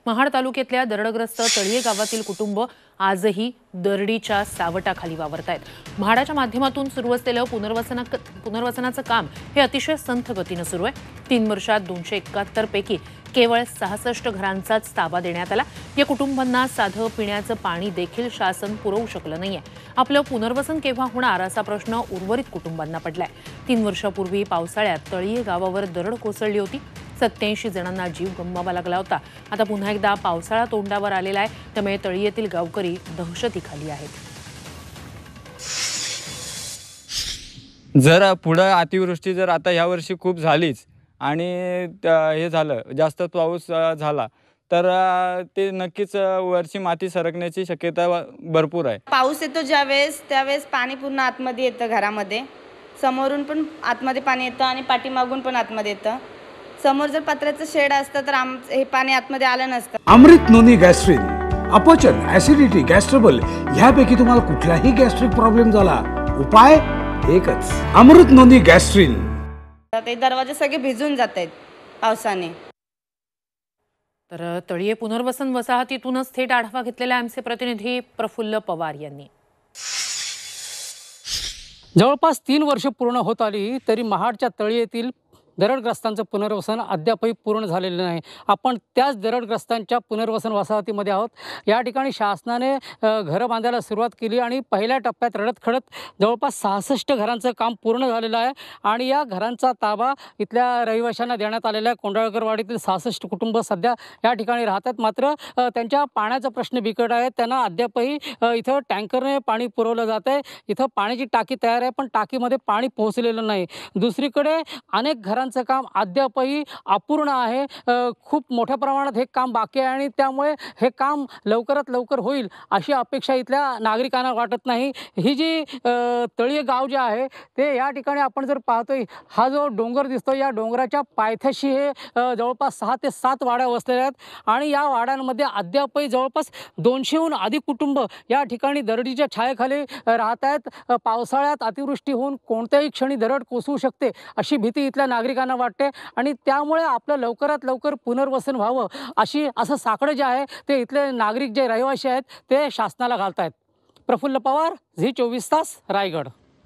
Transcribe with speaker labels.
Speaker 1: महाड तालुक्यातल्या दरडग्रस्त तळीये गावातील कुटुंब आजही दरडीच्या सावटाखाली वावरतायत। म्हाडाच्या माध्यमातून सुरू असलेलं पुनर्वसनाचं काम हे अतिशय संथ गतीने सुरू आहे। 3 वर्षात 271 पैकी केवळ 66 घरांचाच ताबा देण्यात आला। या कुटुंबांना साधं पिण्याचं पाणी देखील शासन पुरवू शकलं नाहीये। आपलं पुनर्वसन केव्हा होणार असा प्रश्न उर्वरित कुटुंबांना पडलाय। 3 वर्षापूर्वी पावसाळ्यात तळीये गावावर दरड कोसळली होती। 87 जणांना जीव गमवावा लागला होता। आता पुन्हा एकदा पावसाळा तोंडावर आलेला आहे, त्यामुळे तळीयेतील गावकरी दहशतीखाली आहेत।
Speaker 2: जर पुढे अतिवृष्टी जर आता ह्या वर्षी खूप झालीच आणि हे झालं जास्त पाऊस झाला तर ते नक्कीच वरची माती सरकण्याची शक्यता भरपूर आहे।
Speaker 3: पाऊस येतो ज्यावेळेस त्यावेळेस पाणी पूर्ण आतमध्ये येतं, घरामध्ये समोरून पण आतमध्ये पाणी येतं आणि पाठीमागून पण आतमध्ये येतं। समोर जर पत्र्याचं शेड असतं तर हे पाणी आतमध्ये आलं नसतं।
Speaker 4: अमृत नोनी गॅस्ट्रिन, अपचन, ऍसिडिटी, गॅस्ट्रबल ह्यापैकी तुम्हाला कुठलाही गॅस्ट्रिक प्रॉब्लेम झाला, उपाय एकच, अमृत नोनी गॅस्ट्रिन।
Speaker 3: ते दरवाजे सगळे भिजून जात आहेत पावसाने।
Speaker 1: तर तळीये पुनर्वसन वसाहतीतूनच थेट आढावा घेतलेला आमचे प्रतिनिधी प्रफुल्ल पवार यांनी।
Speaker 5: जवळपास 3 वर्ष पूर्ण होत आली तरी महाडच्या तळीयेतील दरडग्रस्तांचं पुनर्वसन अद्यापही पूर्ण झालेलं नाही। आपण त्याच दरडग्रस्तांच्या पुनर्वसन वसाहतीमध्ये आहोत। या ठिकाणी शासनाने घरं बांधायला सुरुवात केली आणि पहिल्या टप्प्यात रडत-खडत जवळपास 66 घरांचं काम पूर्ण झालेलं आहे आणि या घरांचा ताबा इथल्या रहिवाशांना देण्यात आलेला आहे। कोंडाळकरवाडीतील 66 कुटुंब सध्या या ठिकाणी राहतात, मात्र त्यांच्या पाण्याचा प्रश्न बिकट आहे। त्यांना अद्यापही इथं टँकरने पाणी पुरवलं जात आहे। इथं पाण्याची टाकी तयार आहे पण टाकीमध्ये पाणी पोहोचलेलं नाही। दुसरीकडे अनेक घरांचं काम अद्यापही अपूर्ण आहे। खूप मोठ्या प्रमाणात हे काम बाकी आहे आणि त्यामुळे हे काम लवकरात लवकर होईल अशी अपेक्षा इथल्या नागरिकांना वाटत नाही। ही जी तळीये गाव जे आहे ते या ठिकाणी आपण जर पाहतोय, हा जो डोंगर दिसतो या डोंगराच्या पायथ्याशी हे जवळपास 6 ते 7 वाड्या वसलेल्या आहेत आणि या वाड्यांमध्ये अद्यापही जवळपास 200हून अधिक कुटुंब या ठिकाणी दरडीच्या छायेखाली राहत आहेत। पावसाळ्यात अतिवृष्टी होऊन कोणत्याही क्षणी दरड कोसळू शकते अशी भीती इथल्या नागरिकांना वाटते आणि त्यामुळे आपलं लवकरात लवकर पुनर्वसन व्हावं असं साकडं जे आहे ते इथले नागरिक जे रहिवासी आहेत ते शासनाला घालतायत। प्रफुल्ल पवार, झी 24 तास, रायगड।